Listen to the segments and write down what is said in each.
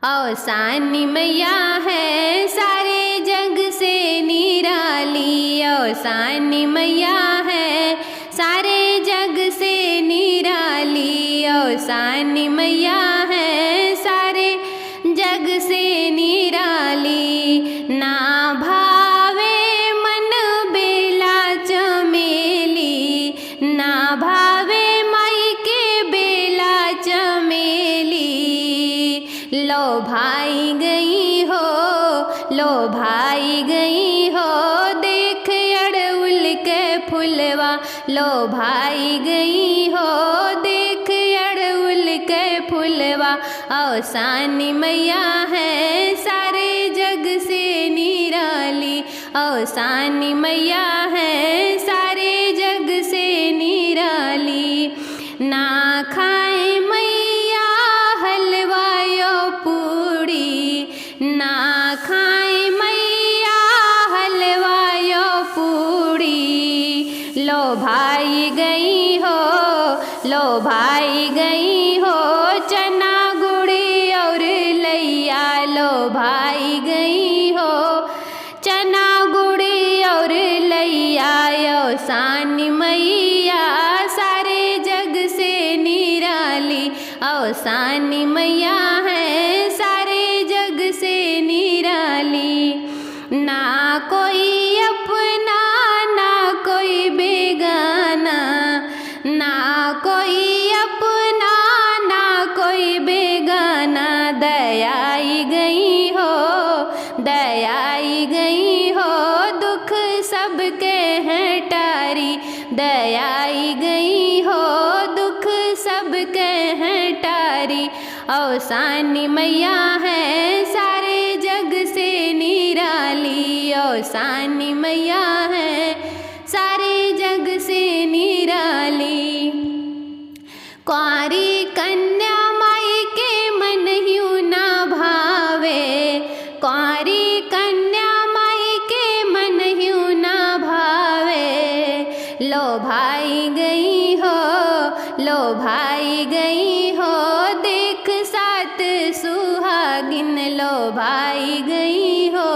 औसानी मैया है सारे जग से निराली। औसानी मैया है सारे जग से निराली। औसानी मैया है सारे जग से निराली। ना भावे मन बेला चमेली, ना भावे माई के बेला चमेली। लो भाई गई हो, लो भाई गई हो, देख अड़उल के फुलवा। लो भाई गई हो, देख अड़उल के फुलवा। औसानी मैया है सारे जग से निराली। औसानी मैया है सारे जग से निराली। ना खाए मैया हलवायो पूड़ी, ना खाए मैया हलवायो पूड़ी। लो भाई गई हो, लो भाई गई हो, चना गुड़ी और लैया। लो भाई गई हो, चना गुड़ी और लैया। औसानी मैया सारे जग से निराली। औसानी मैया है सारे जग से निराली। ना कोई अपना ना कोई बेगाना, ना कोई अपना ना कोई बेगाना। दयाई गई हो, दयाई गई हो, दुख सबके हैं टारी। दयाई गई हो, दुख सबके हैं टारी। औसानी मैया है सारे जग से निराली। औसानी मैया है सारे जग से निराली। कुंवारी कन्या माई के मन ह्यू ना भावे, कुंवारी कन्या माई के मन ह्यू ना भावे। लो भाई गई हो, लो भाई गई हो, देख सात सुहागिन। लो भाई गई हो,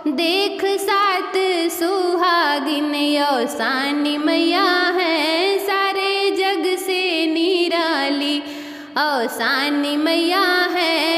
देख सात सुहागिन। औसानी मैया है सारे जग से निराली। औसानी मैया है